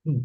Hmm.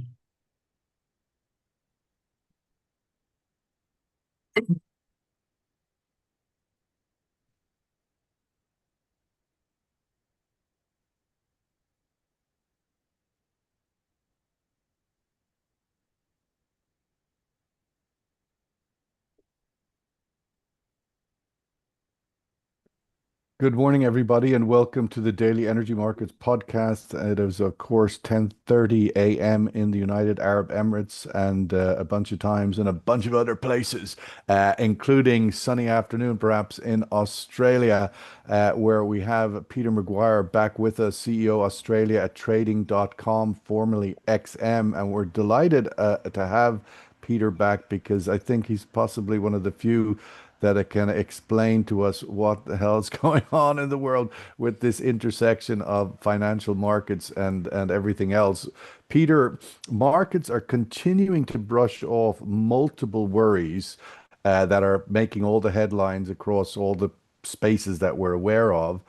Good morning, everybody, and welcome to the Daily Energy Markets podcast. It is, of course, 10:30 a.m. in the United Arab Emirates and a bunch of times in a bunch of other places, including sunny afternoon, perhaps in Australia, where we have Peter Maguire back with us, CEO Australia at Trading.com, formerly XM, and we're delighted to have Peter back because I think he's possibly one of the few that it can explain to us what the hell is going on in the world with this intersection of financial markets and everything else. Peter, markets are continuing to brush off multiple worries that are making all the headlines across all the spaces that we're aware of,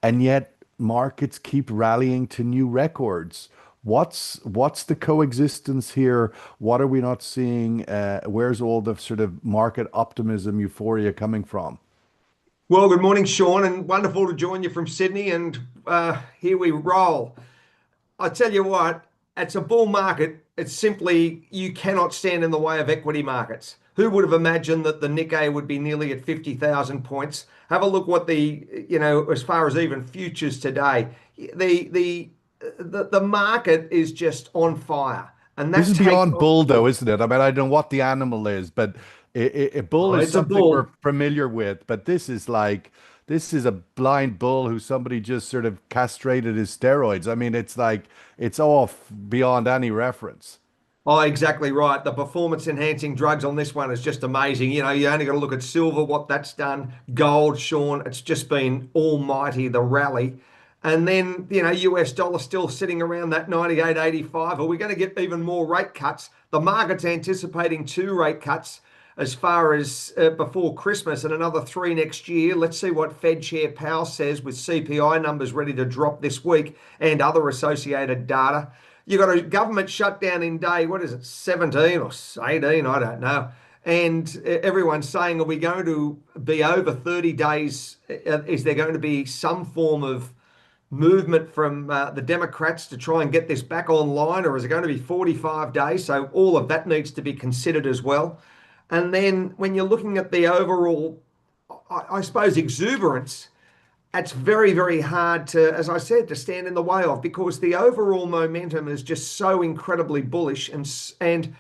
and yet markets keep rallying to new records. What's the coexistence here? What are we not seeing? Where's all the sort of market optimism, euphoria coming from? Well, good morning, Sean, and wonderful to join you from Sydney. And here we roll. I tell you what, it's a bull market. It's simply you cannot stand in the way of equity markets. Who would have imagined that the Nikkei would be nearly at 50,000 points? Have a look what as far as even futures today, the the the market is just on fire, and This that's is taken beyond off. bull, though, isn't it? I mean, I don't know what the animal is, but bull Oh, is it's a something we're bull. familiar with. But this is a blind bull who somebody just sort of castrated his steroids. I mean, it's like it's off beyond any reference. Oh, exactly right. The performance enhancing drugs on this one is just amazing. You only got to look at silver, what that's done, gold, Sean. It's just been almighty, the rally. And then, US dollar still sitting around that 98.85. Are we going to get even more rate cuts? The market's anticipating two rate cuts as far as before Christmas and another three next year. Let's see what Fed Chair Powell says with CPI numbers ready to drop this week and other associated data. You got a government shutdown in day, what is it, 17 or 18? I don't know. And everyone's saying, are we going to be over 30 days? Is there going to be some form of movement from the Democrats to try and get this back online, or is it going to be 45 days? So all of that needs to be considered as well. And then when you're looking at the overall, I suppose, exuberance, it's very, very hard to, as I said, to stand in the way of because the overall momentum is just so incredibly bullish and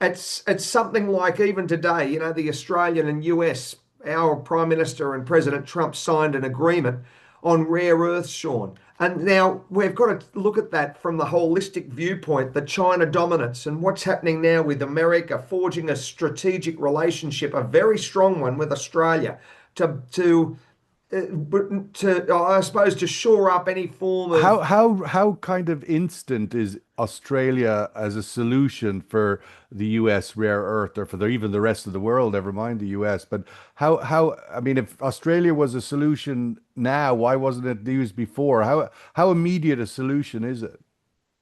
it's something like even today, the Australian and US, our Prime Minister and President Trump signed an agreement on rare earths, Sean. And now we've got to look at that from the holistic viewpoint, the China dominance and what's happening now with America forging a strategic relationship, a very strong one with Australia I suppose, to shore up any form of. How kind of instant is Australia as a solution for the US rare earth or for even the rest of the world, never mind the US, but how I mean if Australia was a solution now, why wasn't it used before? How immediate a solution is it?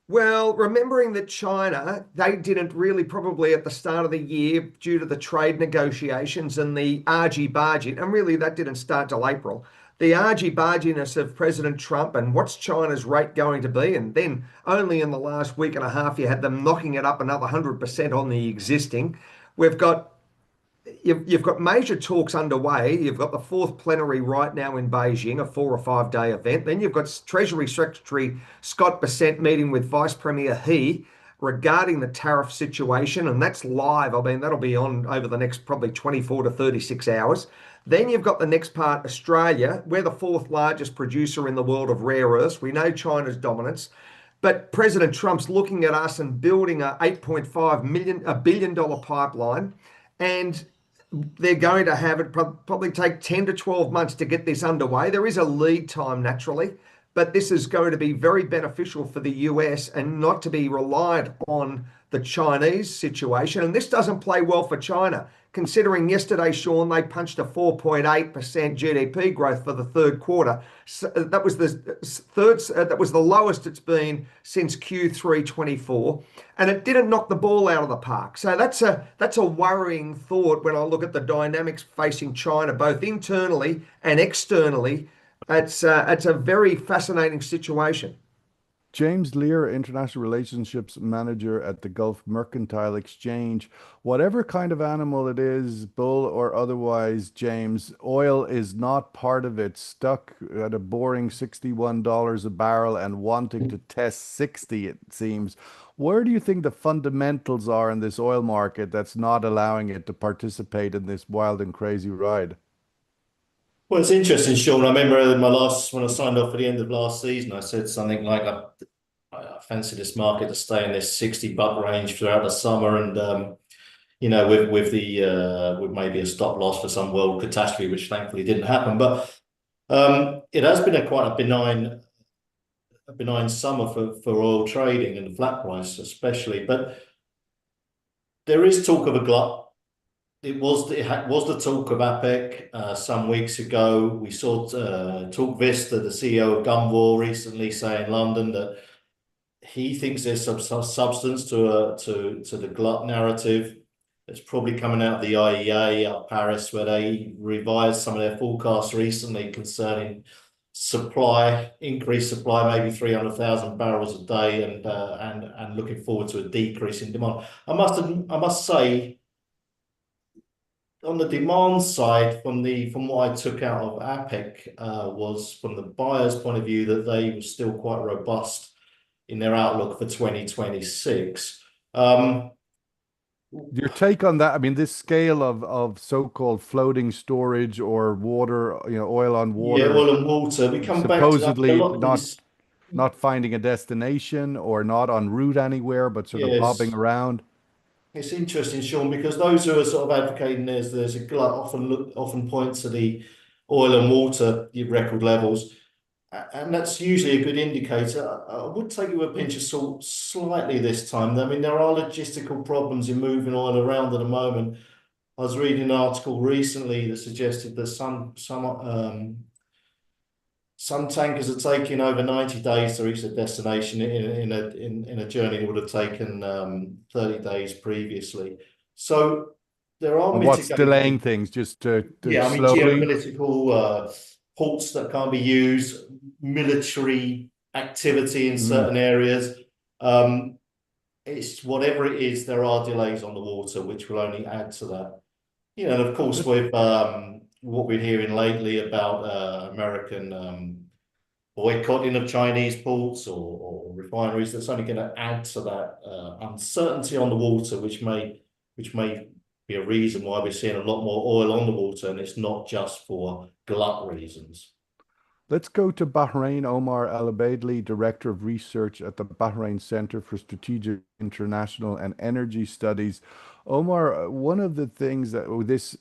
Well, remembering that China, they didn't really probably at the start of the year due to the trade negotiations and the argy-bargy, and really that didn't start till April. The argy-barginess of President Trump and what's China's rate going to be, and then only in the last week and a half you had them knocking it up another 100% on the existing. We've got you've got major talks underway. You've got the fourth plenary right now in Beijing, a 4 or 5 day event. Then you've got Treasury Secretary Scott Bessent meeting with Vice Premier He regarding the tariff situation, and that's live. I mean, that'll be on over the next probably 24 to 36 hours. Then you've got the next part, Australia. We're the fourth largest producer in the world of rare earths. We know China's dominance. But President Trump's looking at us and building a 8.5 million, a billion dollar pipeline. And they're going to have it probably take 10 to 12 months to get this underway. There is a lead time naturally, but this is going to be very beneficial for the US and not to be reliant on the Chinese situation, and this doesn't play well for China, considering yesterday, Sean, they punched a 4.8% GDP growth for the third quarter. So that was the lowest it's been since Q3 24, and it didn't knock the ball out of the park. So that's a worrying thought when I look at the dynamics facing China, both internally and externally. It's a very fascinating situation. James Lear, International Relationships Manager at the Gulf Mercantile Exchange. Whatever kind of animal it is, bull or otherwise, James, oil is not part of it. Stuck at a boring $61 a barrel and wanting to test 60, it seems. Where do you think the fundamentals are in this oil market that's not allowing it to participate in this wild and crazy ride? Well, it's interesting, Sean. I remember when I signed off at the end of last season, I said something like, I fancy this market to stay in this $60 range throughout the summer, and with maybe a stop loss for some world catastrophe, which thankfully didn't happen. But it has been quite a benign summer for oil trading and the flat price especially. But there is talk of a glut. It was the talk of APEC some weeks ago. We saw Talk Vista, the CEO of Gunvor, recently say in London that he thinks there's some substance to the glut narrative. It's probably coming out of the IEA out of Paris, where they revised some of their forecasts recently concerning increased supply, maybe 300,000 barrels a day, and looking forward to a decrease in demand. I must say, on the demand side, from what I took out of APEC, was from the buyer's point of view that they were still quite robust in their outlook for 2026. Your take on that? I mean, this scale of so-called floating storage or water, oil on water. Yeah, oil and water. We come back to supposedly that. not finding a destination or not en route anywhere, but sort of bobbing around. It's interesting, Sean, because those who are sort of advocating there's a glut often point to the oil and water record levels, and that's usually a good indicator. I would take it with a pinch of salt slightly this time. I mean, there are logistical problems in moving oil around at the moment. I was reading an article recently that suggested that some tankers are taking over 90 days to reach their destination in a journey that would have taken 30 days previously. So there are what's delaying things just to slowly. Geopolitical ports that can't be used, military activity in certain areas. It's whatever it is, there are delays on the water, which will only add to that. And of course, with what we're hearing lately about American boycotting of Chinese ports or refineries, that's only going to add to that uncertainty on the water, which may be a reason why we're seeing a lot more oil on the water, and it's not just for glut reasons. Let's go to Bahrain. Omar Al Abaidli, Director of Research at the Bahrain Center for Strategic International and Energy Studies. Omar, one of the things that this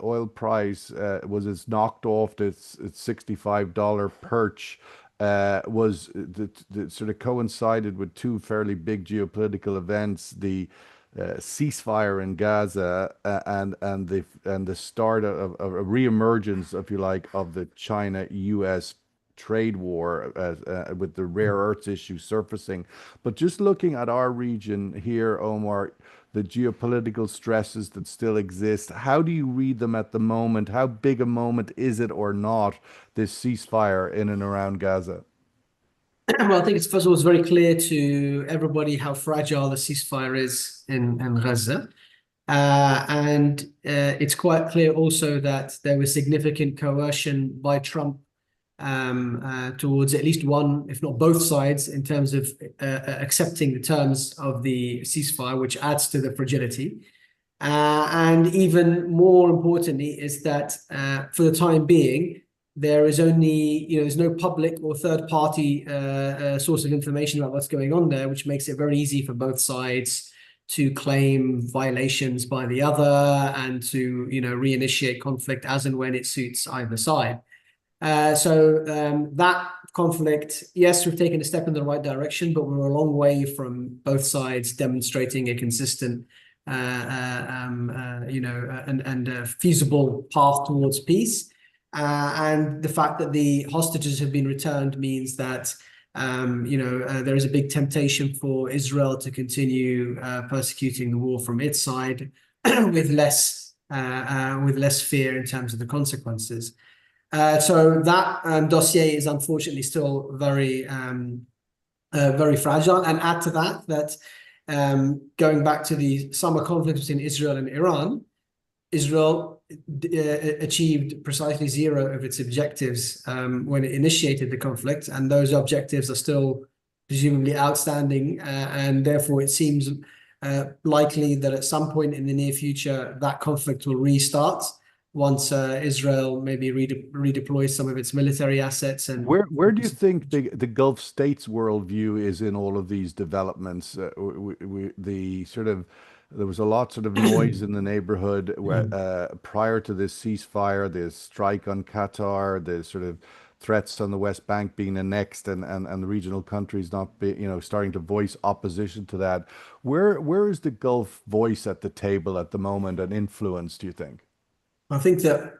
oil price it's knocked off its $65 perch was that sort of coincided with two fairly big geopolitical events: the ceasefire in Gaza and the start of a reemergence, if you like, of the China-US trade war with the rare earths issue surfacing. But just looking at our region here, Omar, the geopolitical stresses that still exist, how do you read them at the moment? How big a moment is it or not, this ceasefire in and around Gaza? Well, I think first of all, it's very clear to everybody how fragile the ceasefire is in Gaza. And it's quite clear also that there was significant coercion by Trump towards at least one, if not both sides, in terms of accepting the terms of the ceasefire, which adds to the fragility. And even more importantly is that for the time being, there is only, there's no public or third party source of information about what's going on there, which makes it very easy for both sides to claim violations by the other and to, reinitiate conflict as and when it suits either side. So that conflict, yes, we've taken a step in the right direction, but we're a long way from both sides demonstrating a consistent, and a feasible path towards peace. And the fact that the hostages have been returned means that there is a big temptation for Israel to continue persecuting the war from its side with less fear in terms of the consequences. So that dossier is unfortunately still very fragile. And add to that going back to the summer conflict between Israel and Iran, Israel achieved precisely zero of its objectives when it initiated the conflict, and those objectives are still presumably outstanding, and therefore it seems likely that at some point in the near future that conflict will restart once Israel maybe redeploys some of its military assets. And where do you think the Gulf states worldview is in all of these developments? There was a lot sort of noise in the neighborhood prior to this ceasefire, this strike on Qatar, the sort of threats on the West Bank being annexed, and the regional countries not starting to voice opposition to that. Where is the Gulf voice at the table at the moment and influence, do you think? I think that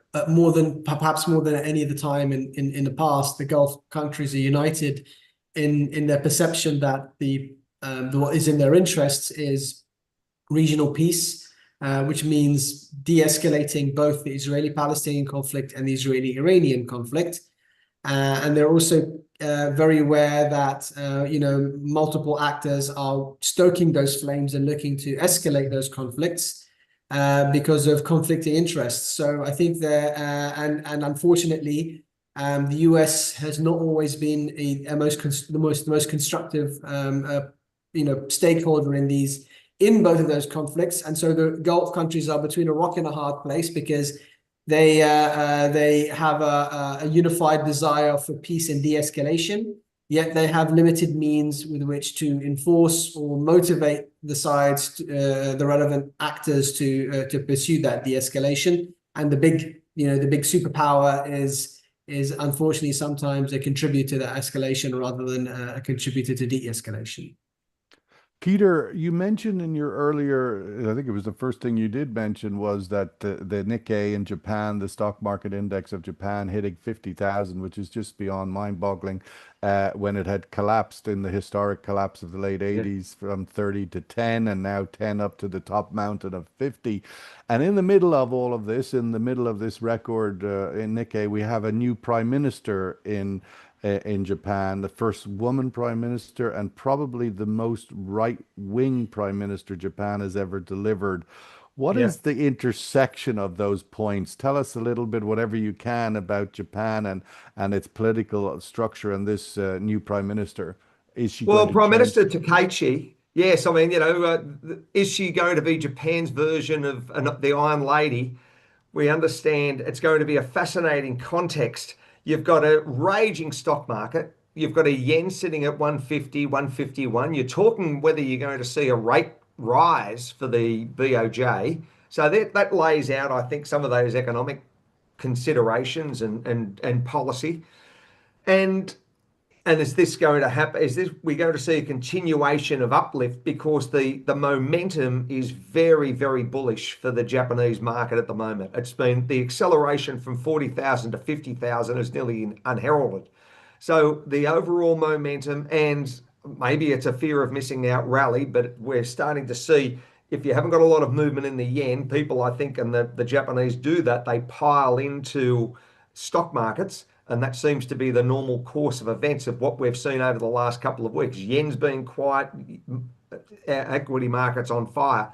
perhaps more than any other time in the past, the Gulf countries are united in their perception that what is in their interests is regional peace, which means de-escalating both the Israeli-Palestinian conflict and the Israeli-Iranian conflict. And they're also very aware that multiple actors are stoking those flames and looking to escalate those conflicts because of conflicting interests. So I think and unfortunately, the US has not always been the most constructive stakeholder in both of those conflicts. And so the Gulf countries are between a rock and a hard place because they have a unified desire for peace and de-escalation, yet they have limited means with which to enforce or motivate the sides, the relevant actors to pursue that de-escalation. And the big superpower is unfortunately sometimes a contributor to escalation rather than a contributor to de-escalation. Peter, you mentioned in your earlier, I think it was the first thing you did mention, was that the Nikkei in Japan, the stock market index of Japan, hitting 50,000, which is just beyond mind-boggling, when it had collapsed in the historic collapse of the late 80s from 30 to 10, and now 10 up to the top mountain of 50. And in the middle of all of this, in the middle of this record in Nikkei, we have a new prime minister in Japan, the first woman prime minister, and probably the most right-wing prime minister Japan has ever delivered. What is the intersection of those points? Tell us a little bit, whatever you can, about Japan and its political structure and this new prime minister. Is she going to Prime change? Minister Takaichi, yes, I mean, is she going to be Japan's version of the Iron Lady? We understand it's going to be a fascinating context. You've got a raging stock market. You've got a yen sitting at 150, 151. You're talking whether you're going to see a rate rise for the BOJ. So that lays out, I think, some of those economic considerations and policy. And is this going to happen? We're going to see a continuation of uplift because the momentum is very, very bullish for the Japanese market at the moment. It's been the acceleration from 40,000 to 50,000 is nearly unheralded. So the overall momentum, and maybe it's a fear of missing out rally, but we're starting to see, if you haven't got a lot of movement in the yen, people, I think, and the Japanese do that, they pile into stock markets. And that seems to be the normal course of events of what we've seen over the last couple of weeks. Yen's been quiet, equity markets on fire.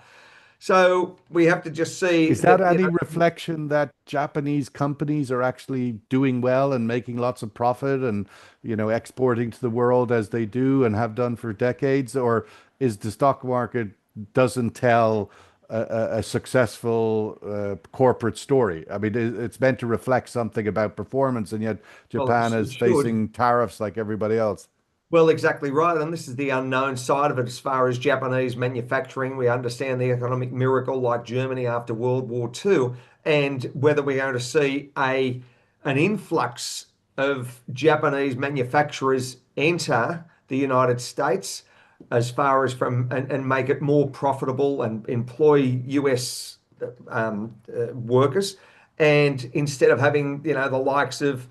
So we have to just see. Is that any reflection that Japanese companies are actually doing well and making lots of profit and, exporting to the world as they do and have done for decades? Or is the stock market doesn't tell a successful corporate story? I mean, it's meant to reflect something about performance, and yet Japan is facing tariffs like everybody else. Well, exactly right. And this is the unknown side of it as far as Japanese manufacturing. We understand the economic miracle like Germany after World War II, and whether we're going to see an influx of Japanese manufacturers enter the United States as far as and make it more profitable and employ US workers. And instead of having, the likes of,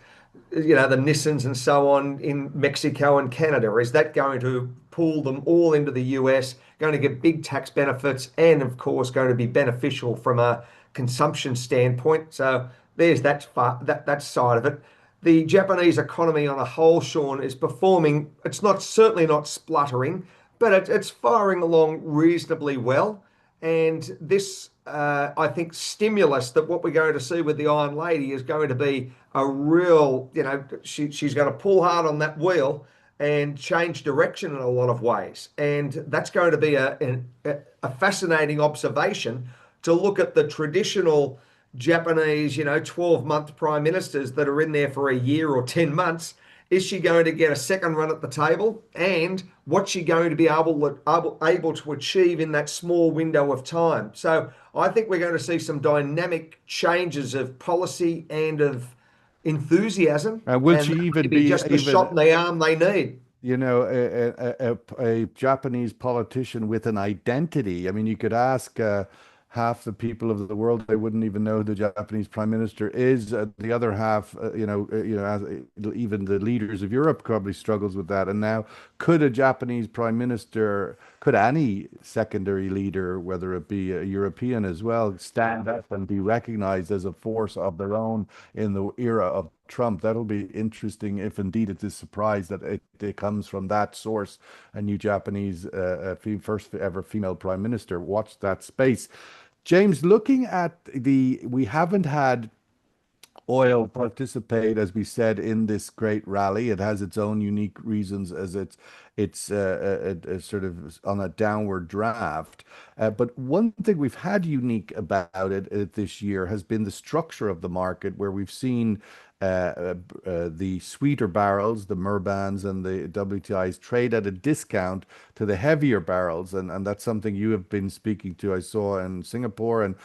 the Nissans and so on in Mexico and Canada, is that going to pull them all into the US, going to get big tax benefits, and of course going to be beneficial from a consumption standpoint? So there's that side of it. The Japanese economy on a whole, Sean, is performing. It's certainly not spluttering, but it's firing along reasonably well. And this, I think, stimulus that what we're going to see with the Iron Lady is going to be a real, she's going to pull hard on that wheel and change direction in a lot of ways. And that's going to be a fascinating observation to look at the traditional Japanese, 12-month prime ministers that are in there for a year or 10 months. Is she going to get a second run at the table? And what's she going to be able to achieve in that small window of time? So I think we're going to see some dynamic changes of policy and of enthusiasm. And will and she even maybe be just the shot in the arm they need? A Japanese politician with an identity. I mean, you could ask half the people of the world, they wouldn't even know who the Japanese prime minister is. The other half, even the leaders of Europe probably struggles with that. And now, could a Japanese prime minister, could any secondary leader, whether it be a European as well, stand up and be recognized as a force of their own in the era of Trump? That'll be interesting if indeed it is surprised that it comes from that source, a new Japanese first ever female prime minister. Watch that space. James, looking at we haven't had oil participate, as we said, in this great rally. It has its own unique reasons as it's sort of on a downward draft. But one thing we've had unique about it this year has been the structure of the market, where we've seen the sweeter barrels, the Murban's and the WTI's, trade at a discount to the heavier barrels, and that's something you have been speaking to, I saw in Singapore. And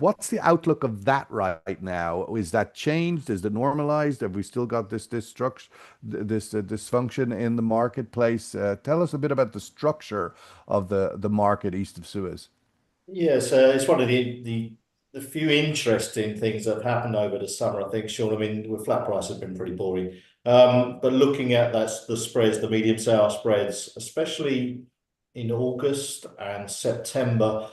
what's the outlook of that right now? Is that changed? Is it normalized? Have we still got this structure, this dysfunction in the marketplace? Tell us a bit about the structure of the market east of Suez. Yes, it's one of the few interesting things that have happened over the summer, I think, Sean. I mean, with flat price has been pretty boring. But looking at the spreads, the medium sour spreads, especially in August and September,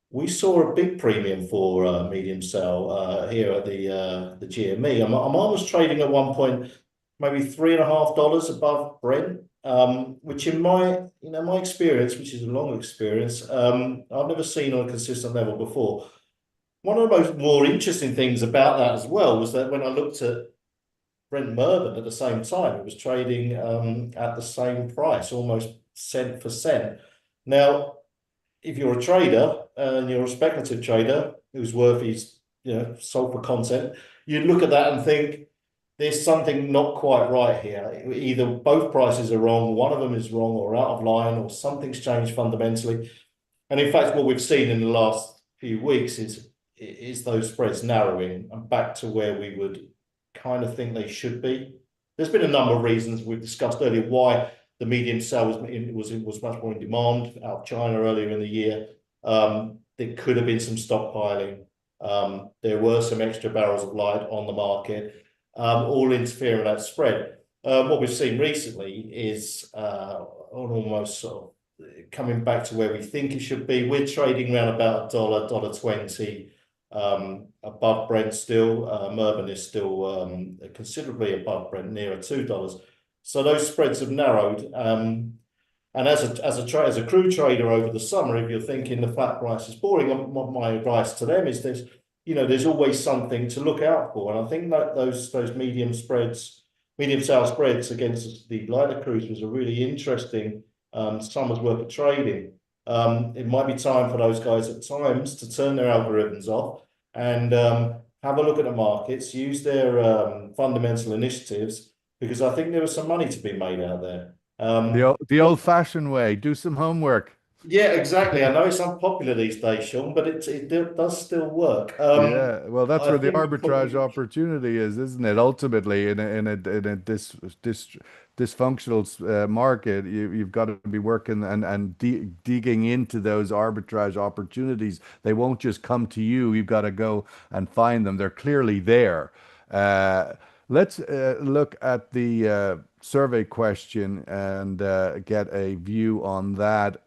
we saw a big premium for medium sour here at the GME. I'm almost trading at one point, maybe $3.50 above Brent. Which in my experience, which is a long experience, I've never seen on a consistent level before. One of the more interesting things about that as well was that when I looked at Brent Murban at the same time, it was trading at the same price, almost cent for cent. Now, if you're a trader and you're a speculative trader who's worth his sulfur content, you'd look at that and think, there's something not quite right here. Either both prices are wrong, one of them is wrong or out of line, or something's changed fundamentally. And in fact, what we've seen in the last few weeks is those spreads narrowing and back to where we would kind of think they should be. There's been a number of reasons we've discussed earlier why the medium sell was much more in demand out of China earlier in the year. There could have been some stockpiling. There were some extra barrels of light on the market. All interfering with that spread. What we've seen recently is almost sort of coming back to where we think it should be. We're trading around about $1.20 above Brent still. Murban is still considerably above Brent, nearer $2. So those spreads have narrowed. And as a crude trader over the summer, if you're thinking the flat price is boring, my advice to them is this. There's always something to look out for. And I think that those medium sour spreads against the lighter crudes was a really interesting summer's worth of trading. It might be time for those guys at times to turn their algorithms off and have a look at the markets, use their fundamental initiatives, because I think there was some money to be made out there. The old-fashioned way, do some homework. Yeah, exactly. I know it's unpopular these days, Sean, but does still work. Yeah, well, that's I where the think arbitrage probably. opportunity is, isn't it? Ultimately, in a dysfunctional market, you've got to be working and digging into those arbitrage opportunities. They won't just come to you. You've got to go and find them. They're clearly there. Uh, let's look at the survey question and get a view on that.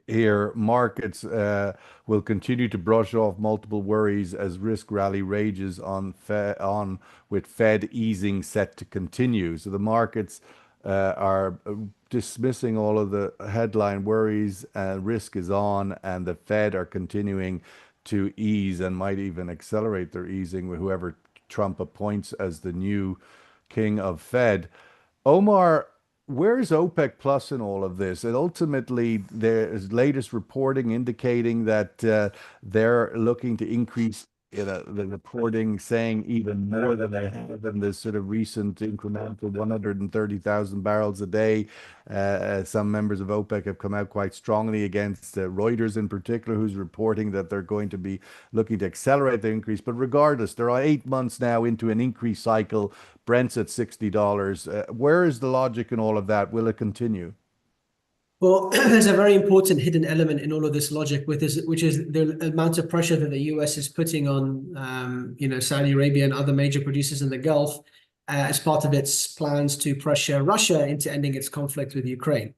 Here, markets will continue to brush off multiple worries as risk rally rages on with Fed easing set to continue. So the markets are dismissing all of the headline worries. Risk is on, and the Fed are continuing to ease and might even accelerate their easing with whoever Trump appoints as the new king of Fed. Omar, where's OPEC Plus in all of this? And ultimately, there's latest reporting indicating that they're looking to increase the reporting, saying even more than they have in this sort of recent incremental 130,000 barrels a day. Some members of OPEC have come out quite strongly against Reuters in particular, who's reporting that they're going to be looking to accelerate the increase. But regardless, there are 8 months now into an increase cycle. Brent's at $60. Where is the logic in all of that? Will it continue? Well, there's a very important hidden element in all of this logic, which is the amount of pressure that the US is putting on, Saudi Arabia and other major producers in the Gulf as part of its plans to pressure Russia into ending its conflict with Ukraine.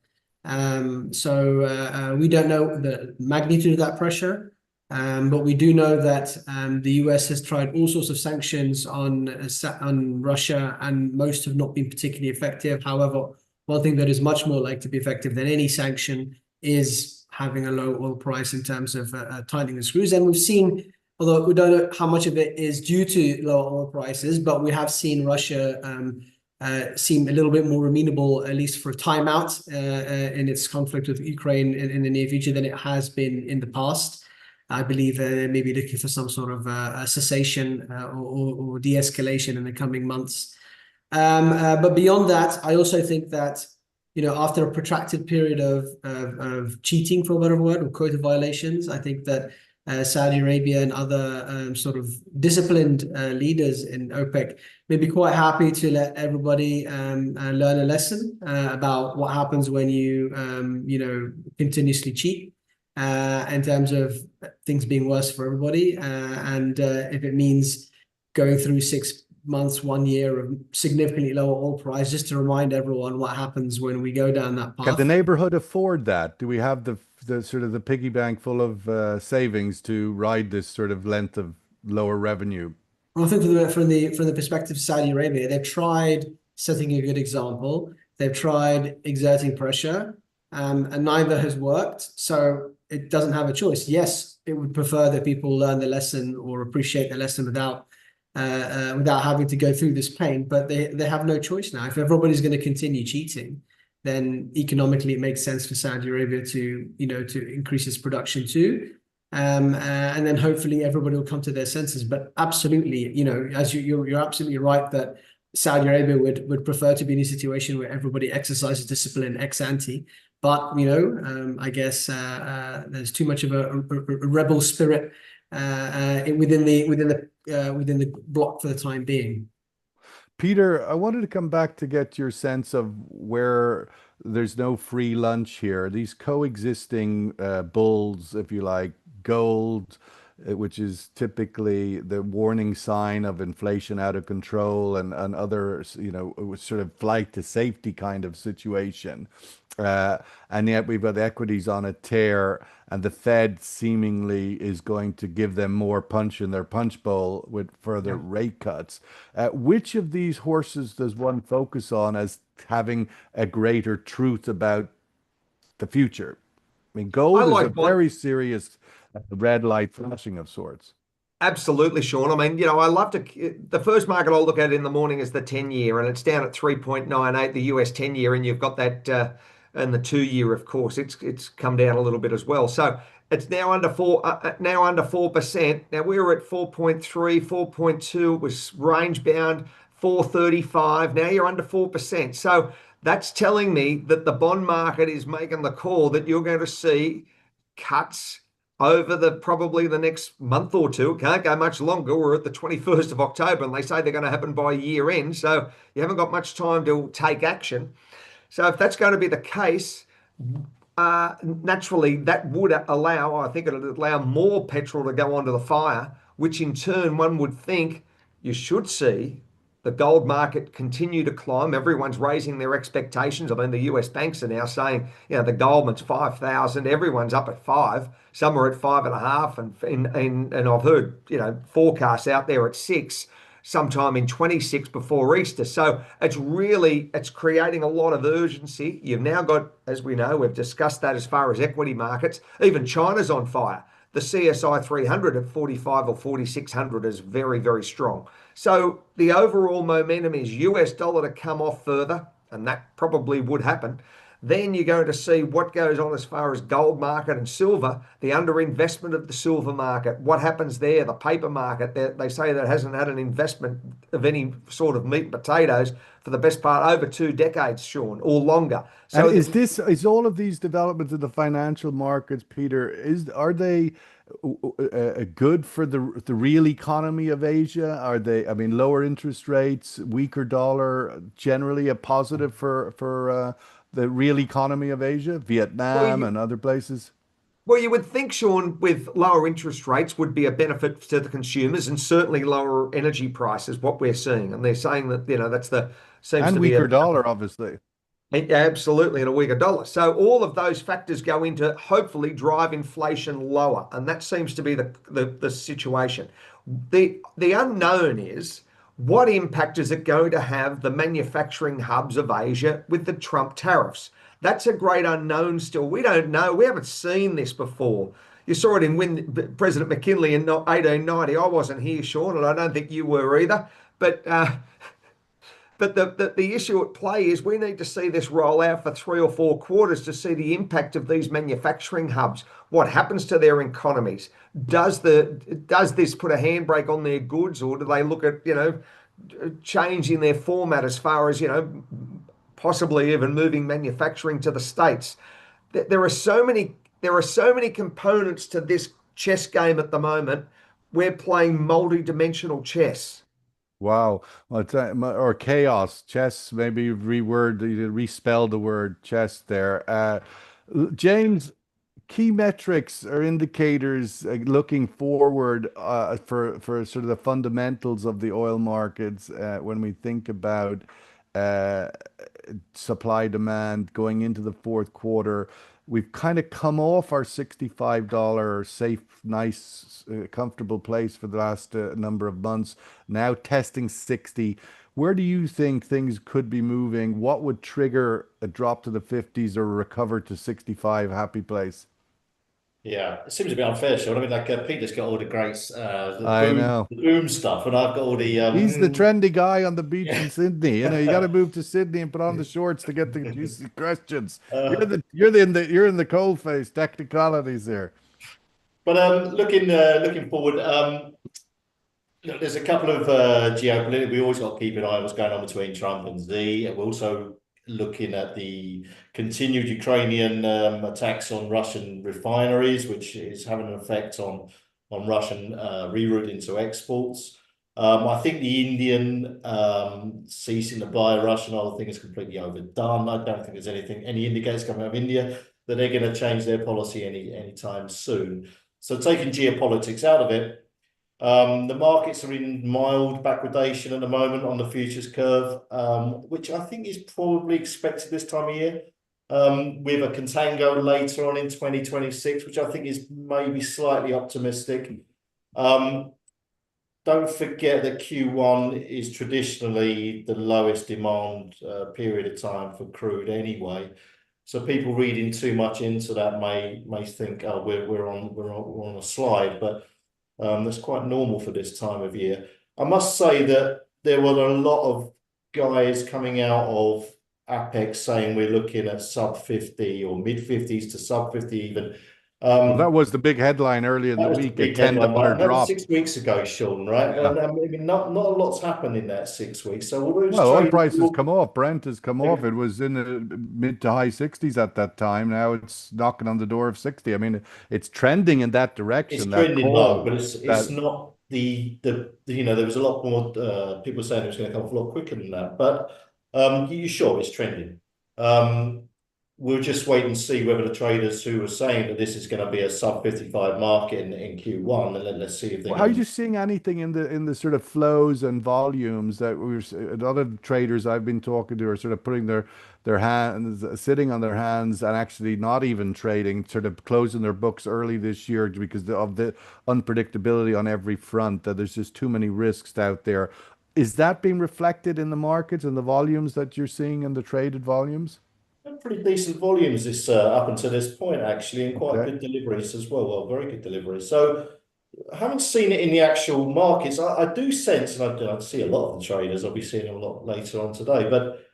So we don't know the magnitude of that pressure, but we do know that the US has tried all sorts of sanctions on Russia, and most have not been particularly effective. However, one thing that is much more likely to be effective than any sanction is having a low oil price in terms of tightening the screws. And we've seen, although we don't know how much of it is due to lower oil prices, but we have seen Russia seem a little bit more amenable, at least for a timeout in its conflict with Ukraine in the near future than it has been in the past. I believe they may be looking for some sort of a cessation or de-escalation in the coming months. But beyond that, I also think that, after a protracted period of cheating, for a better word, or quota violations, I think that Saudi Arabia and other sort of disciplined leaders in OPEC may be quite happy to let everybody learn a lesson about what happens when you, continuously cheat in terms of things being worse for everybody. And if it means going through 6 months, 1 year of significantly lower oil price, just to remind everyone what happens when we go down that Can the path. neighborhood afford that? Do we have the sort of the piggy bank full of savings to ride this sort of length of lower revenue? Well, I think from the perspective of Saudi Arabia, they've tried setting a good example. They've tried exerting pressure, and neither has worked. So it doesn't have a choice. Yes, it would prefer that people learn the lesson or appreciate the lesson without having to go through this pain. But they have no choice now. If everybody's going to continue cheating, then economically it makes sense for Saudi Arabia to increase its production too. And then hopefully everybody will come to their senses. But absolutely, as you're absolutely right that Saudi Arabia would prefer to be in a situation where everybody exercises discipline ex ante. But I guess there's too much of a rebel spirit within the bloc for the time being. Peter, I wanted to come back to get your sense of where there's no free lunch here. These coexisting bulls, if you like, gold, which is typically the warning sign of inflation out of control and other, sort of flight to safety kind of situation. And yet we've got equities on a tear, and the Fed seemingly is going to give them more punch in their punch bowl with further rate cuts. Which of these horses does one focus on as having a greater truth about the future? I mean, I gold is a like one. very serious red light flashing of sorts. Absolutely, Sean. I mean, I love the first market I'll look at in the morning is the 10-year, and it's down at 3.98, the US 10-year, and you've got that, and the 2-year, of course, it's come down a little bit as well. So it's now under 4%. Now we were at 4.3, 4.2. It was range bound 4.35. Now you're under 4%. So That's telling me that the bond market is making the call that you're going to see cuts over probably the next month or two. It can't go much longer. We're at the 21st of October and they say they're going to happen by year end. So you haven't got much time to take action. So if that's going to be the case, naturally that would allow, I think it would allow more petrol to go onto the fire, which in turn one would think you should see the gold market continue to climb. Everyone's raising their expectations. I mean, the US banks are now saying, the Goldman's 5,000, everyone's up at 5, some are at 5.5, and I've heard, forecasts out there at 6, sometime in 26 before Easter. So it's creating a lot of urgency. You've now got, as we know, we've discussed that as far as equity markets, even China's on fire. The CSI 300 at 45 or 4,600 is very, very strong. So the overall momentum is US dollar to come off further, and that probably would happen. Then you're going to see what goes on as far as gold market and silver, the underinvestment of the silver market. What happens there? The paper market, they say that hasn't had an investment of any sort of meat and potatoes for the best part over 2 decades, Sean, or longer. So is all of these developments in the financial markets, Peter, are they good for the real economy of Asia? Are they, I mean, lower interest rates, weaker dollar, generally a positive for the real economy of Asia, Vietnam and other places? Well, you would think, Sean, with lower interest rates would be a benefit to the consumers, and certainly lower energy prices, what we're seeing. And they're saying that, seems to be weaker dollar, obviously. Absolutely, and a weaker dollar. So all of those factors go into hopefully drive inflation lower, and that seems to be the situation. The unknown is what impact is it going to have the manufacturing hubs of Asia with the Trump tariffs? That's a great unknown still. We don't know. We haven't seen this before. You saw it in President McKinley in 1890. I wasn't here, Sean, and I don't think you were either. But the issue at play is we need to see this roll out for 3 or 4 quarters to see the impact of these manufacturing hubs. What happens to their economies? Does this put a handbrake on their goods, or do they look at changing their format as far as possibly even moving manufacturing to the States? There are so many components to this chess game at the moment. We're playing multi-dimensional chess. Wow. Well, or chaos, chess, maybe respell the word chess there. James, key metrics or indicators looking forward for sort of the fundamentals of the oil markets when we think about supply demand going into the fourth quarter. We've kind of come off our $65 safe, nice, comfortable place for the last number of months, now testing 60. Where do you think things could be moving? What would trigger a drop to the 50s or recover to 65 happy place? Yeah, it seems a bit unfair, Sean. I mean, like Peter's got all the great, know. the boom stuff, and I've got all the. He's the trendy guy on the beach in Sydney. You got to move to Sydney and put on the shorts to get the juicy questions. You're in the cold face technicalities there. But looking forward, there's a couple of geopolitical. We always got to keep an eye on what's going on between Trump and Xi. We're also looking at the continued Ukrainian attacks on Russian refineries, which is having an effect on Russian rerouting to exports. I think the Indian ceasing to buy Russian oil thing is completely overdone. I don't think there's any indicators coming out of India that they're going to change their policy anytime soon. So taking geopolitics out of it, the markets are in mild backwardation at the moment on the futures curve, which I think is probably expected this time of year. With a contango later on in 2026, which I think is maybe slightly optimistic. Don't forget that Q1 is traditionally the lowest demand period of time for crude anyway. So people reading too much into that may think, oh, we're on a slide, but that's quite normal for this time of year. I must say that there were a lot of guys coming out of APEC saying we're looking at sub 50 or mid 50s to sub 50 even Well, that was the big headline earlier in That the was the week, a big headline, $10 but that was drop. 6 weeks ago, Sean, right? Yeah. And I mean, not a lot's happened in that 6 weeks. So all those Well, oil traders prices come off. Brent has come off. will- It was in the mid to high 60s at that time. Now it's knocking on the door of 60. I mean, it's trending in that it's direction, that trending low, call. but it's That not you know, there was a lot more people saying it was going to come off a lot quicker than that. But you sure it's trending. We'll just wait and see whether the traders who are saying that this is going to be a sub 55 market in Q1, and then let's see if they Are you seeing anything in the sort of flows and volumes that a lot of traders I've been talking to are sort of putting their hands, sitting on their hands and actually not even trading, sort of closing their books early this year because of the unpredictability on every front, that there's just too many risks out there. Is that being reflected in the markets and the volumes that you're seeing in the traded volumes? pretty decent volumes this up until this point, actually, and quite Okay. good deliveries as well. Well, very good deliveries. So I haven't seen it in the actual markets. I do sense, and I see a lot of the traders. I'll be seeing them a lot later on today, but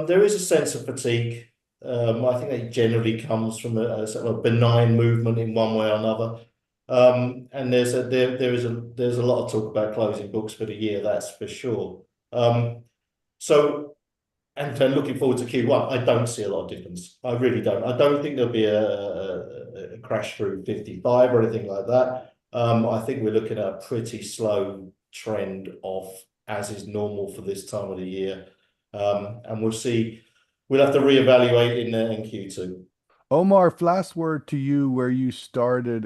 there is a sense of fatigue. I think that generally comes from a sort of benign movement in one way or another. And there's a lot of talk about closing books for the year, that's for sure. So. And then looking forward to Q1, I don't see a lot of difference. I really don't. I don't think there'll be a crash through 55 or anything like that. I think we're looking at a pretty slow trend off, as is normal for this time of the year. And we'll see. We'll have to reevaluate in Q2. Omar, last word to you where you started.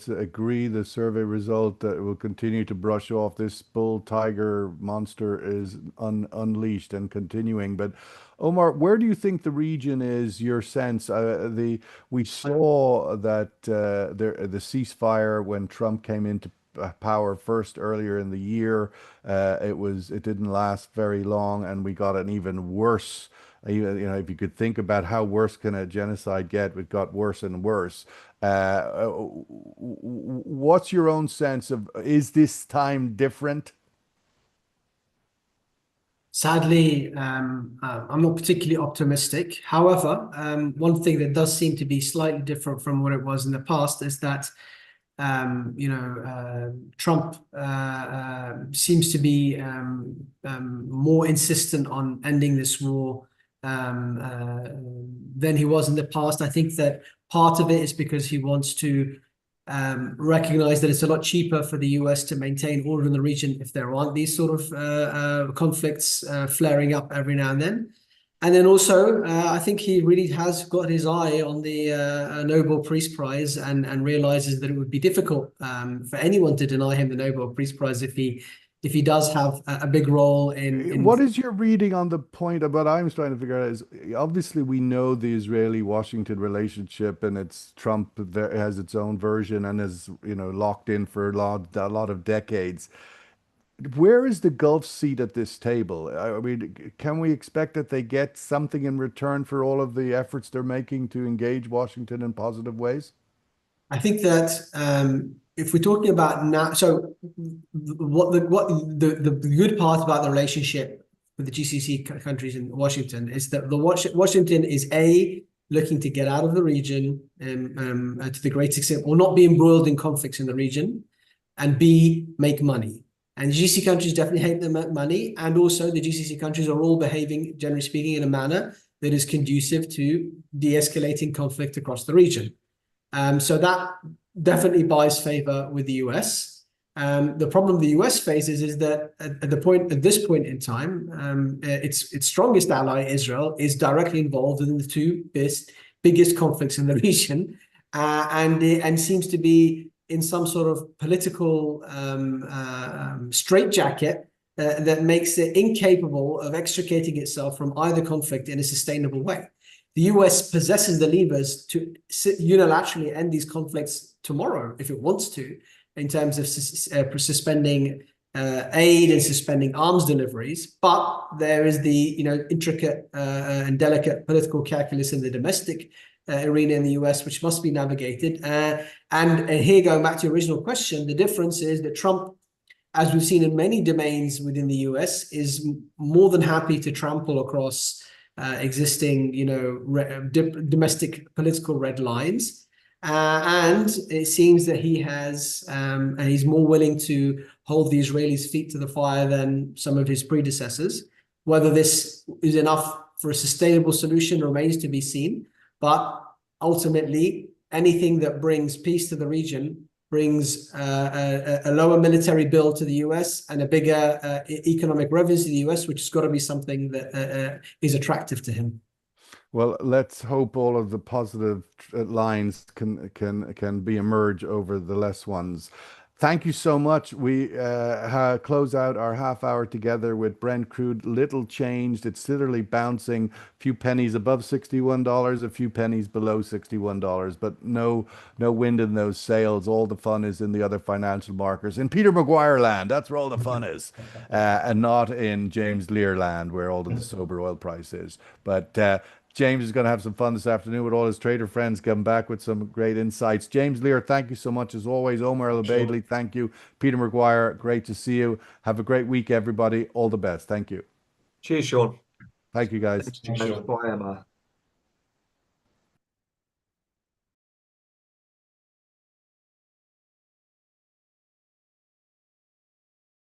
Agree the survey result that will continue to brush off this bull tiger monster is unleashed and continuing. But Omar, where do you think the region is? Your sense? We saw that the ceasefire when Trump came into power first earlier in the year. It didn't last very long, and we got an even worse. If you could think about how worse can a genocide get, it got worse and worse. What's your own sense of, is this time different? Sadly, I'm not particularly optimistic. However, one thing that does seem to be slightly different from what it was in the past is that Trump seems to be more insistent on ending this war than he was in the past. I think that part of it is because he wants to recognize that it's a lot cheaper for the US to maintain order in the region if there aren't these sort of conflicts flaring up every now and then. And then also, I think he really has got his eye on the Nobel Peace Prize and realizes that it would be difficult for anyone to deny him the Nobel Peace Prize if he does have a big role in. What is your reading on the point of what I'm trying to figure out is, obviously we know the Israeli-Washington relationship, and it's Trump that has its own version and is, locked in for a lot of decades. Where is the Gulf seat at this table? I mean, can we expect that they get something in return for all of the efforts they're making to engage Washington in positive ways? I think that if we're talking about now, so what the good part about the relationship with the GCC countries in Washington is that Washington is looking to get out of the region to the greatest extent, or not be embroiled in conflicts in the region, and B, make money. And the GCC countries definitely hate the money, and also the GCC countries are all behaving, generally speaking, in a manner that is conducive to de-escalating conflict across the region. So that definitely buys favor with the US. The problem the US faces is that at this point in time, its strongest ally, Israel, is directly involved in the two biggest conflicts in the region, and seems to be in some sort of political straitjacket that makes it incapable of extricating itself from either conflict in a sustainable way. The US possesses the levers to unilaterally end these conflicts tomorrow if it wants to, in terms of suspending aid and suspending arms deliveries. But there is the intricate and delicate political calculus in the domestic arena in the US, which must be navigated. And here, going back to your original question, the difference is that Trump, as we've seen in many domains within the US, is more than happy to trample across existing, domestic political red lines. And it seems that he has, and he's more willing to hold the Israelis' feet to the fire than some of his predecessors. Whether this is enough for a sustainable solution remains to be seen. But ultimately, anything that brings peace to the region brings a lower military bill to the US and a bigger economic revenue to the US, which has got to be something that is attractive to him. Well, let's hope all of the positive lines can be emerge over the less ones. Thank you so much. We close out our half hour together with Brent crude. Little changed. It's literally bouncing a few pennies above $61, a few pennies below $61, but no wind in those sails. All the fun is in the other financial markers. In Peter Maguire land, that's where all the fun is, and not in James Lear land, where all of the sober oil price is. But James is going to have some fun this afternoon with all his trader friends, coming back with some great insights. James Lear, thank you so much as always. Omar El-Obeidly, thank you. Peter Maguire, great to see you. Have a great week, everybody. All the best. Thank you. Cheers, Sean. Thank you, guys. Thanks, James. Bye, Emma.